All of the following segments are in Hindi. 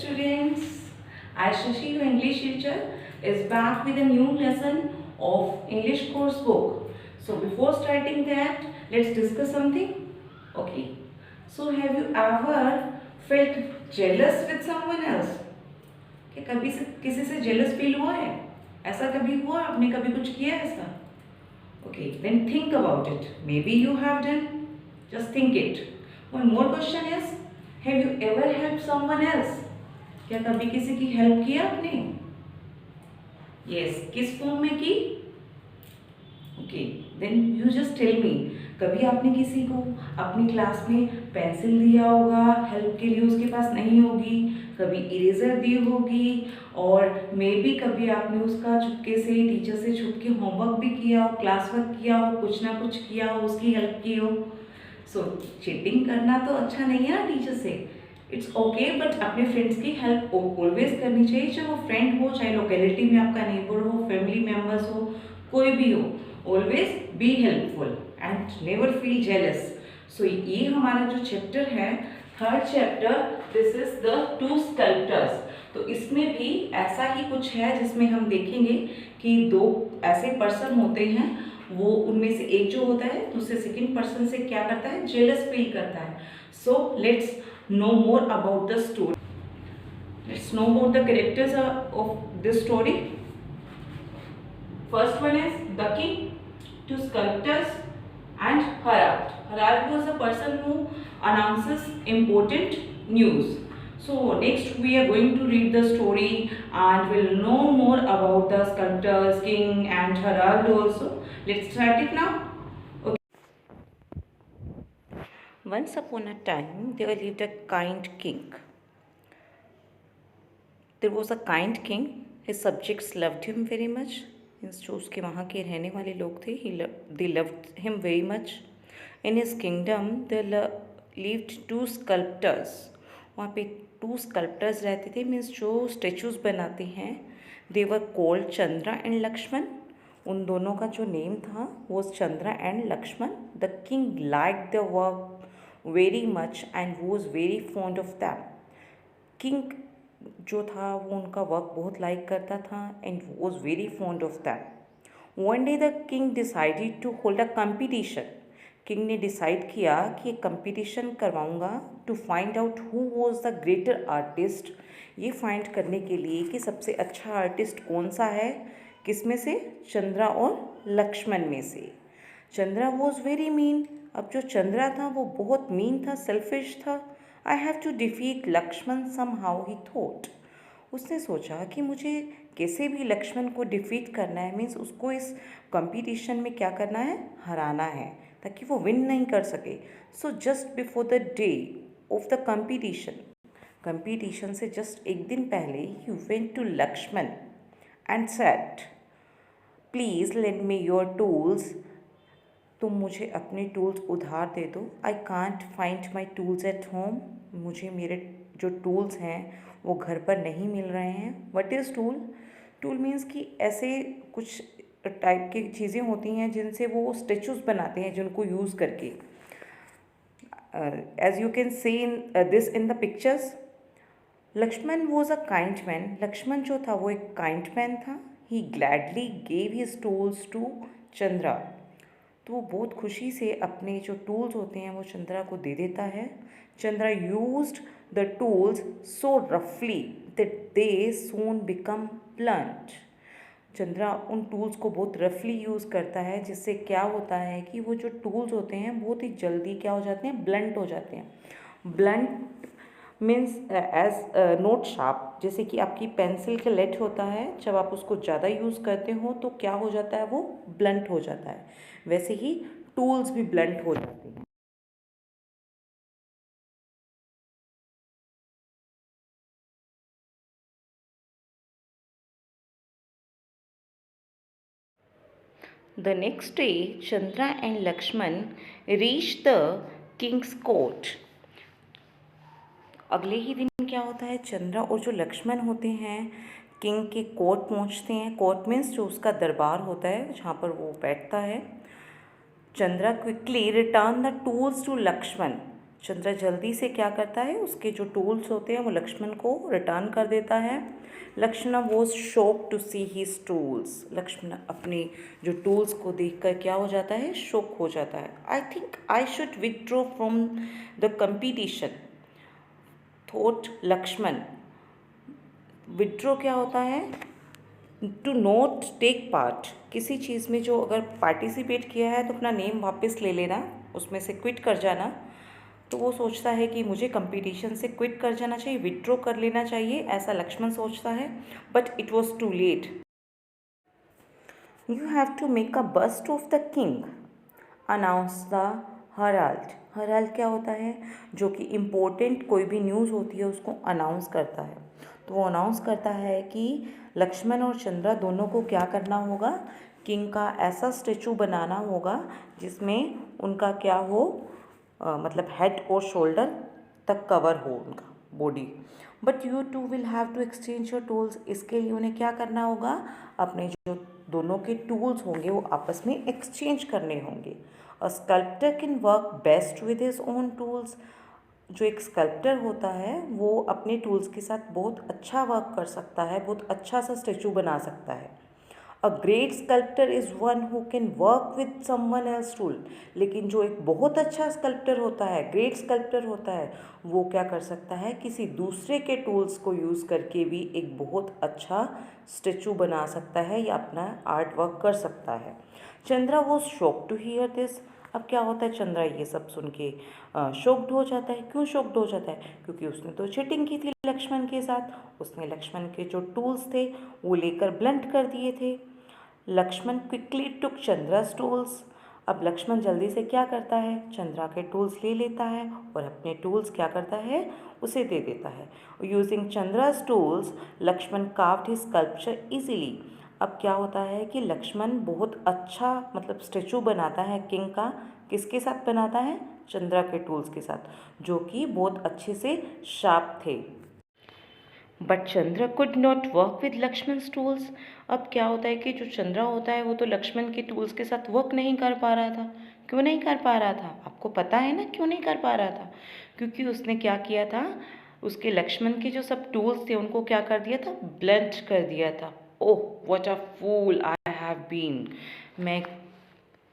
students. I Shashi, your English teacher, is back with a new lesson of English course book. So before starting that, let's discuss something. Okay. So have you ever felt jealous with someone else? क्या कभी से किसी से jealous feel हुआ है? ऐसा कभी हुआ? आपने कभी कुछ किया है ऐसा? Okay, then think about it. Maybe you have done. Just think it. One more question is, have you ever helped someone else? क्या कभी किसी की हेल्प किया आपने? Yes, किस फॉर्म में की? Okay, then you just tell me, कभी आपने किसी को अपनी क्लास में पेंसिल दिया होगा, हेल्प के लिए उसके पास नहीं होगी, कभी इरेजर दी होगी, और मे बी कभी आपने उसका चुपके से टीचर से छुप के होमवर्क भी किया हो, क्लास वर्क किया हो, कुछ ना कुछ किया हो, उसकी हेल्प की हो. सो चीटिंग करना तो अच्छा नहीं है ना टीचर से. इट्स ओके, बट अपने फ्रेंड्स की हेल्प ऑलवेज करनी चाहिए, चाहे वो फ्रेंड हो, चाहे लोकेलिटी में आपका नेबर हो, फैमिली मेम्बर्स हो, कोई भी हो. Always be helpful and never feel jealous. So ये हमारा जो चैप्टर है, third chapter, this is the two sculptors. तो इसमें भी ऐसा ही कुछ है जिसमें हम देखेंगे कि दो ऐसे पर्सन होते हैं, वो उनमें से एक जो होता है दूसरे सेकंड पर्सन से क्या करता है, जेलस फील करता है. So let's know more about the story. Let's know about the characters of this story. First one is the king, two sculptors, and Harald. Harald was a person who announces important news. So next we are going to read the story and we'll know more about the sculptors, king and Harald also. Let's start it now. Once upon a time, there lived a kind king. There was a kind king. His subjects loved him very much. जो उसके वहाँ के रहने वाले लोग थे, they loved him very much. In his kingdom, there lived two sculptors. वहाँ पे two sculptors रहते थे, मीन्स जो स्टेचूज बनाते हैं. They were called Chandra and Lakshman. उन दोनों का जो नेम था वो Chandra and Lakshman. The king liked their work very much and was very fond of them. King जो था वो उनका वर्क बहुत लाइक करता था and was very fond of them. One day the king decided to hold a competition. King ने डिसाइड किया कि एक कंपटीशन करवाऊंगा to find out who was the greater artist. ये फाइंड करने के लिए कि सबसे अच्छा आर्टिस्ट कौन सा है, किस में से, चंद्रा और लक्ष्मण में से. Chandra was very mean. अब जो चंद्रा था वो बहुत मीन था, सेल्फिश था. I have to defeat Lakshman somehow he thought. उसने सोचा कि मुझे कैसे भी लक्ष्मण को डिफीट करना है, मीन्स उसको इस कंपटीशन में क्या करना है, हराना है, ताकि वो विन नहीं कर सके. So just before the day of the competition से जस्ट एक दिन पहले ही went to Lakshman and said, please lend me your tools. तुम मुझे अपने टूल्स उधार दे दो. I can't find my tools at home. मुझे मेरे जो टूल्स हैं वो घर पर नहीं मिल रहे हैं. What is tool? Tool means कि ऐसे कुछ टाइप की चीज़ें होती हैं जिनसे वो स्टेचूज बनाते हैं, जिनको यूज़ करके. As you can see in this in the pictures. Lakshman was a kind man. Lakshman जो था वो एक काइंड मैन था. He gladly gave his tools to Chandra. तो वो बहुत खुशी से अपने जो टूल्स होते हैं वो चंद्रा को दे देता है. Chandra used the tools so रफली that they soon become blunt. Chandra उन टूल्स को बहुत रफली यूज़ करता है, जिससे क्या होता है कि वो जो टूल्स होते हैं बहुत ही जल्दी क्या हो जाते हैं, ब्लंट हो जाते हैं. Blunt means as not sharp. जैसे कि आपकी पेंसिल का लेड होता है, जब आप उसको ज़्यादा यूज़ करते हो तो क्या हो जाता है, वो ब्लंट हो जाता है. वैसे ही टूल्स भी ब्लंट हो जाते हैं. The next day, Chandra and Lakshman reached the king's court. अगले ही दिन क्या होता है, चंद्रा और जो लक्ष्मण होते हैं किंग के कोर्ट पहुंचते हैं. कोर्ट मीन्स जो उसका दरबार होता है जहाँ पर वो बैठता है. Chandra quickly return the tools to Lakshman. Chandra जल्दी से क्या करता है, उसके जो टूल्स होते हैं वो लक्ष्मण को रिटर्न कर देता है। Lakshman was shock to see his tools. Lakshman अपने जो टूल्स को देखकर क्या हो जाता है, शॉक हो जाता है। I think I should withdraw from the competition, thought Lakshman. Withdraw क्या होता है, टू नॉट टेक पार्ट। किसी चीज़ में जो अगर पार्टिसिपेट किया है तो अपना नेम वापस ले लेना, उसमें से क्विट कर जाना। तो वो सोचता है कि मुझे कंपटीशन से क्विट कर जाना चाहिए, विथड्रॉ कर लेना चाहिए, ऐसा लक्ष्मण सोचता है। But it was too late. You have to make a bust of the king, announce the herald. Herald क्या होता है, जो कि इम्पोर्टेंट कोई भी न्यूज़ होती है उसको अनाउंस करता है। तो वो अनाउंस करता है कि लक्ष्मण और चंद्रा दोनों को क्या करना होगा, किंग का ऐसा स्टेचू बनाना होगा जिसमें उनका क्या हो, मतलब हेड और शोल्डर तक कवर हो उनका body. But you too will have to exchange your tools. इसके लिए उन्हें क्या करना होगा, अपने जो दोनों के टूल्स होंगे वो आपस में एक्सचेंज करने होंगे। A sculptor can work best with his own tools. जो एक स्कल्प्टर होता है वो अपने टूल्स के साथ बहुत अच्छा वर्क कर सकता है, बहुत अच्छा सा स्टेचू बना सकता है। अ great sculptor is one who can work with someone else tool. लेकिन जो एक बहुत अच्छा स्कल्प्टर होता है, ग्रेट स्कल्प्टर होता है, वो क्या कर सकता है, किसी दूसरे के टूल्स को यूज़ करके भी एक बहुत अच्छा स्टेचू बना सकता है या अपना आर्ट वर्क कर सकता है। Chandra was shocked to hear this. अब क्या होता है, चंद्रा ये सब सुन के शॉक्ड हो जाता है। क्यों शॉक्ड हो जाता है, क्योंकि उसने तो चीटिंग की थी लक्ष्मण के साथ। उसने लक्ष्मण के जो टूल्स थे वो लेकर ब्लंट कर दिए थे। लक्ष्मण क्विकली टुक चंद्रास टूल्स। अब लक्ष्मण जल्दी से क्या करता है, चंद्रा के टूल्स ले लेता है और अपने टूल्स क्या करता है, उसे दे देता है। Using Chandra's tools Lakshman carved his sculpture easily. अब क्या होता है कि लक्ष्मण बहुत अच्छा मतलब स्टेचू बनाता है किंग का। किसके साथ बनाता है, चंद्रा के टूल्स के साथ, जो कि बहुत अच्छे से शार्प थे। But Chandra could not work with Lakshman tools. अब क्या होता है कि जो चंद्रा होता है वो तो लक्ष्मण के टूल्स के साथ वर्क नहीं कर पा रहा था। क्यों नहीं कर पा रहा था, आपको पता है ना क्यों नहीं कर पा रहा था, क्योंकि उसने क्या किया था, उसके लक्ष्मण के जो सब टूल्स थे उनको क्या कर दिया था, ब्लंट कर दिया था। Oh what a fool I have been. मैं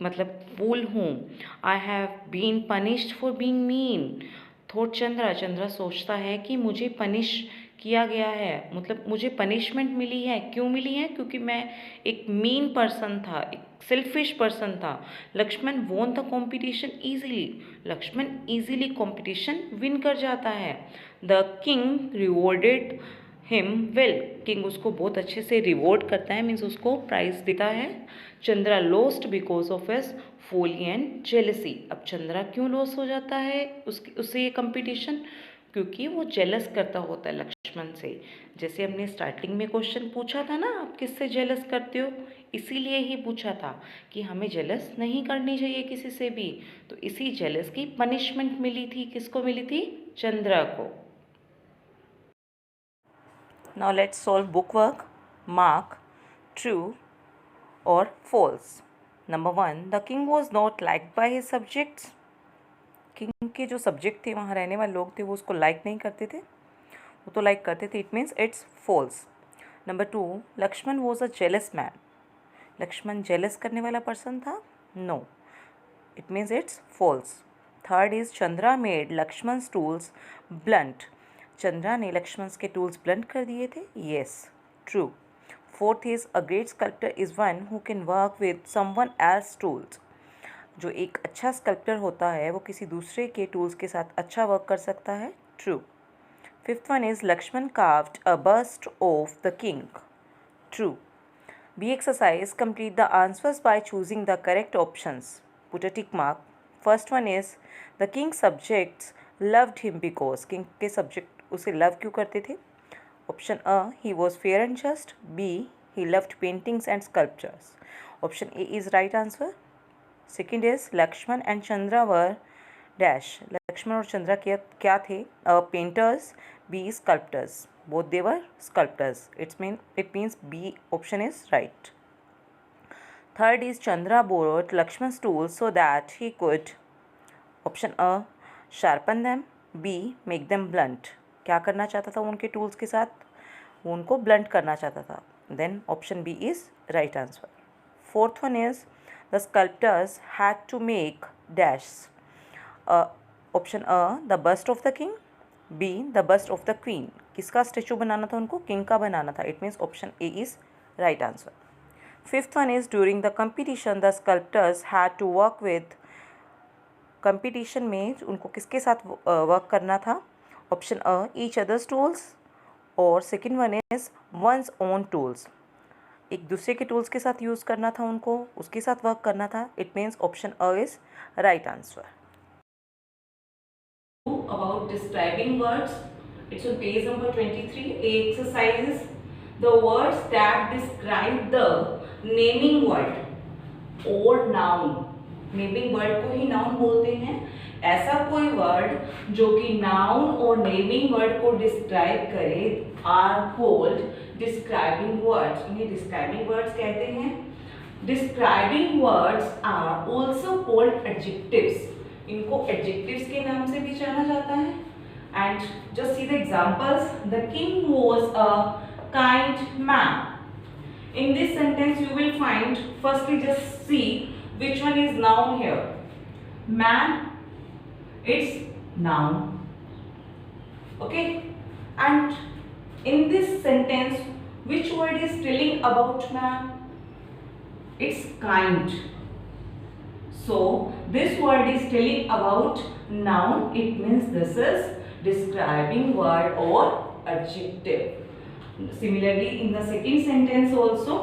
मतलब फूल हूँ। I have been punished for being mean, thought Chandra. Chandra सोचता है कि मुझे पनिश किया गया है, मतलब मुझे पनिशमेंट मिली है। क्यों मिली है, क्योंकि मैं एक मीन पर्सन था, एक सेल्फिश पर्सन था। Lakshman won the competition easily. Lakshman easily competition win कर जाता है। The king rewarded him well. King उसको बहुत अच्छे से रिवॉर्ड करता है, मीन्स उसको प्राइज देता है। Chandra lost because of his folly and jealousy. अब चंद्रा क्यों लॉस हो जाता है उससे ये कंपटीशन, क्योंकि वो जेलस करता होता है लक्ष्मण से। जैसे हमने स्टार्टिंग में क्वेश्चन पूछा था ना, आप किससे जेलस करते हो, इसीलिए ही पूछा था कि हमें जेलस नहीं करनी चाहिए किसी से भी। तो इसी जेलस की पनिशमेंट मिली थी, किसको मिली थी, चंद्रा को। Now let's solve bookwork. Mark true or false. Number 1, the king was not liked by his subjects. King के जो सब्जेक्ट थे, वहाँ रहने वाले लोग थे, वो उसको लाइक नहीं करते थे, वो तो लाइक करते थे। It means it's false. Number 2, Lakshman was a jealous man. Lakshman jealous करने वाला पर्सन था, no, it means it's false. Third is Chandra made Lakshman tools blunt. Chandra ने लक्ष्मण के टूल्स ब्लंट कर दिए थे, yes, true. Fourth is a great sculptor is one who can work with someone else tools. जो एक अच्छा स्कल्प्टर होता है वो किसी दूसरे के टूल्स के साथ अच्छा वर्क कर सकता है, true. Fifth one is Laxman carved a bust of the king, true. B exercise, complete the answers by choosing the correct options, put a tick mark. First one is the king subjects loved him because. King के सब्जेक्ट उसे लव क्यों करते थे? Option A, he was fair and just. B, he loved paintings and sculptures. Option A is right answer. Second is Laxman and Chandra were dash. Laxman और चंद्रा क्या थे? Painters. B sculptors, both they were sculptors. It means B option is right. Third is Chandra borrowed Lakshman's tools so that he could. Option A, sharpen them, B make them blunt, क्या करना चाहता था उनके टूल्स के साथ, वो उनको ब्लंट करना चाहता था. Then option B is right answer. Fourth one is the sculptors had to make dash. Option A the bust of the king, B the bust of the queen. किसका स्टेचू बनाना था उनको, किंग का बनाना था. It means option A is right answer. Fifth one is during the competition the sculptors had to work with. Competition में उनको किसके साथ वर्क करना था. ऑप्शन अ ईच अदर्स टूल्स, और second one is one's own tools. एक दूसरे के टूल्स के साथ यूज़ करना था उनको, उसके साथ वर्क करना था. It means option a is right answer. About describing words, it's on page number 23. A exercises the words that describe the naming word or noun. Naming word को ही नाउन बोलते हैं. ऐसा कोई वर्ड जो कि नाउन और नेमिंग वर्ड को डिस्क्राइब करे आर कॉल्ड डिस्क्राइबिंग वर्ड्स. इन्हें डिस्क्राइबिंग वर्ड्स कहते हैं. Describing words are also called adjectives. इनको एडजेक्टिव्स के नाम से भी जाना जाता है. And just see the examples. The king was a kind man. In this sentence you will find, firstly just see which one is noun here. Man, it's noun. Okay, and in this sentence which word is telling about man? It's kind. So this word is telling about noun. It means this is describing word or adjective. Similarly, in the second sentence also,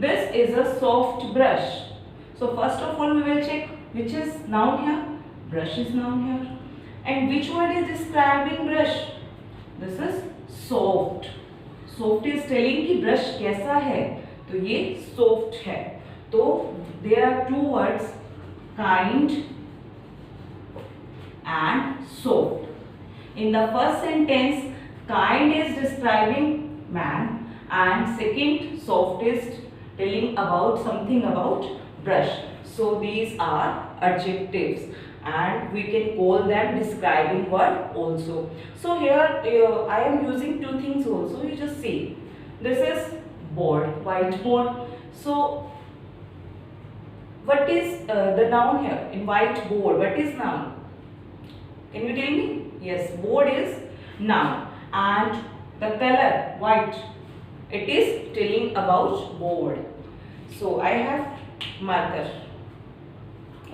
this is a soft brush. So first of all we will check which is noun here. Brush is noun here. And which word is describing brush? This is soft. Soft is telling कि brush कैसा है, तो ये soft है. तो there are two words, kind and soft. In the first sentence, kind is describing man, and second soft is telling about something about brush. So these are adjectives and we can call them describing word also. So here I am using two things also. You just see, this is board, whiteboard. So what is the noun here in whiteboard? What is noun? Can you tell me? Yes, board is noun. And the color white, it is telling about board. So I have marker.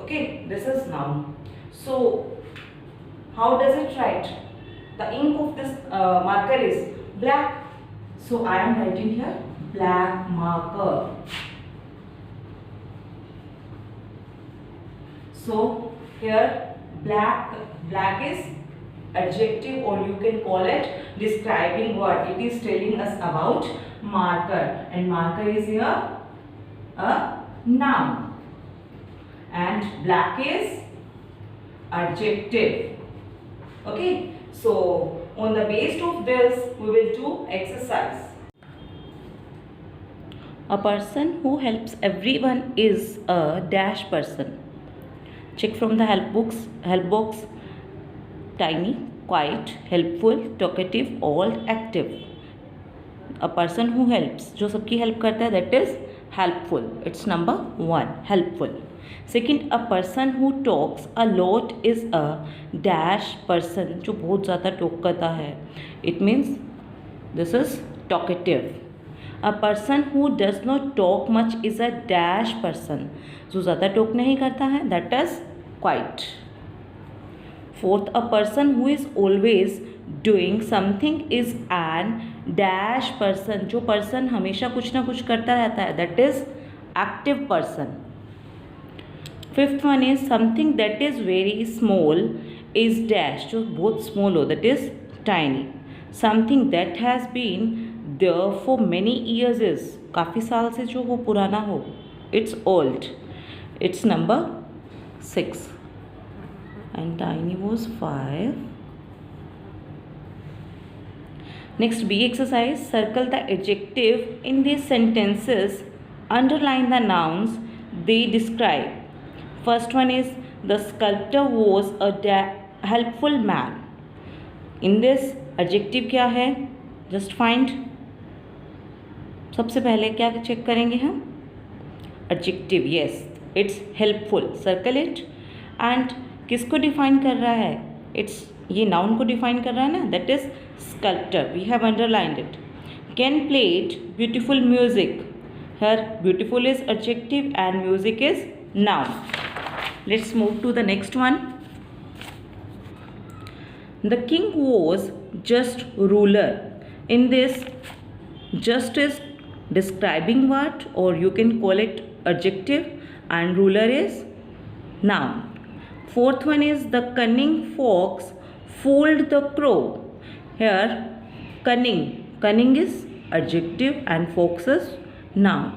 Okay, this is noun. So how does it write? The ink of this marker is black. So I am writing here black marker. So here black is adjective, or you can call it describing word. It is telling us about marker, and marker is here a noun, and black is adjective. Okay, so on the basis of this we will do exercise. A person who helps everyone is a dash person. Check from the help box. Tiny, quiet, helpful, talkative, old, active. A person who helps, जो सबकी हेल्प करता है, that is helpful. It's number 1, helpful. Second, a person who talks a lot is a dash person, जो बहुत ज़्यादा टॉक करता है. It means this is talkative. A person who does not talk much is a dash person, जो ज़्यादा टॉक नहीं करता है, that is quiet. Fourth, a person who is always doing something is an dash person, जो person हमेशा कुछ ना कुछ करता रहता है, that is active person. Fifth one is something that is very small is dash, जो बहुत small हो, that is tiny. Something that has been there for many years is, काफ़ी साल से जो वो पुराना हो, it's old. It's number 6. And tiny was 5. Next, B exercise. Circle the adjective in these sentences. Underline the nouns they describe. First one is the sculptor was a helpful man. In this adjective क्या है, जस्ट फाइंड। सबसे पहले क्या चेक करेंगे हम, adjective, yes it's helpful, circle it. And किसको डिफाइन कर रहा है, इट्स ये नाउन को डिफाइन कर रहा है ना, that is sculptor, we have underlined it. Can played beautiful music, here beautiful is adjective and music is noun. Let's move to the next one. The king was just ruler. In this, just is describing what, or you can call it adjective, and ruler is noun. Fourth one is the cunning fox fooled the crow. Here cunning is adjective and fox is noun.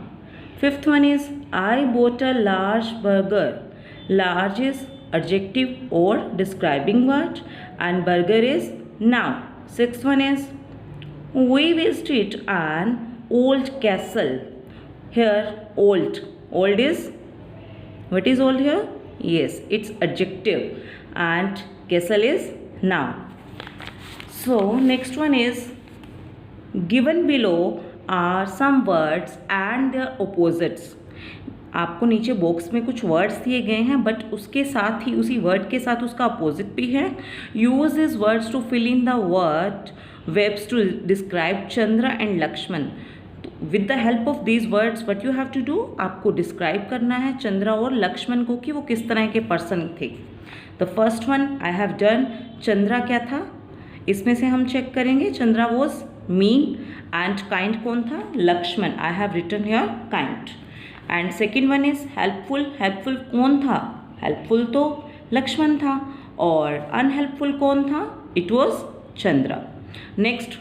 Fifth one is I bought a large burger. Large is adjective or describing what, and burger is noun. Sixth one is we visited an old castle. Here old is, what is old here? Yes, it's adjective and castle is noun. So next one is given below are some words and their opposites. आपको नीचे बॉक्स में कुछ वर्ड्स दिए गए हैं, बट उसके साथ ही उसी वर्ड के साथ उसका अपोजिट भी है. Use this words to fill in the word webs to describe Chandra and Laxman. With the help of these words what you have to do, आपको डिस्क्राइब करना है चंद्र और लक्ष्मण को कि वो किस तरह के पर्सन थे. The first one I have done. Chandra क्या था, इसमें से हम चेक करेंगे. Chandra was mean and kind कौन था, Laxman. I have written here kind. And second one is helpful. Helpful कौन था, हेल्पफुल तो लक्ष्मण था. और अनहेल्पफुल कौन था, it was Chandra. Next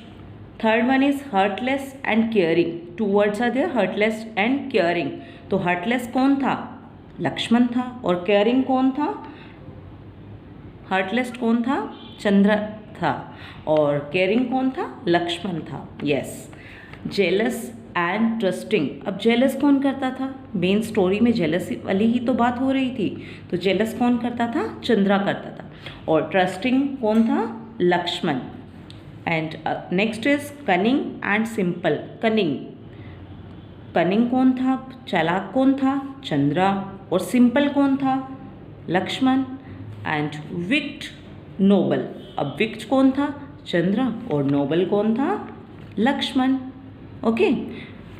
third one is heartless and caring. Two words are there, heartless and caring. तो हर्टलेस कौन था, लक्ष्मण था. और केयरिंग कौन था, हर्टलेस कौन था, चंद्र था. और केयरिंग कौन था, लक्ष्मण था. यस. Jealous and trusting. अब जेलस कौन करता था, मेन स्टोरी में जेलस वाली ही तो बात हो रही थी. तो जेलस कौन करता था, चंद्रा करता था. और ट्रस्टिंग कौन था, Laxman. And next is cunning and simple. Cunning कौन था, चालाक कौन था, चंद्रा. और सिंपल कौन था, लक्ष्मण. And विक्ट, Nobel. अब विक्ट कौन था, चंद्रा. और नोबल कौन था, Lakshman. Okay,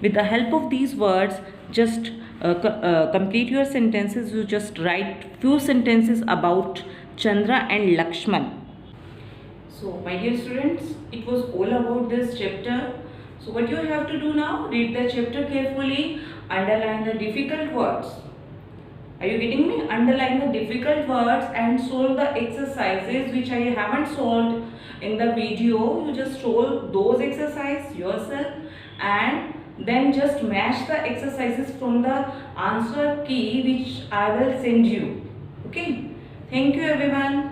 with the help of these words, just complete your sentences. You just write few sentences about Chandra and Lakshman. So my dear students, it was all about this chapter. So what you have to do now, read the chapter carefully, underline the difficult words. Are you getting me? Underline the difficult words and solve the exercises which I haven't solved in the video. You just solve those exercises yourself and then just match the exercises from the answer key which I will send you. Okay. Thank you everyone.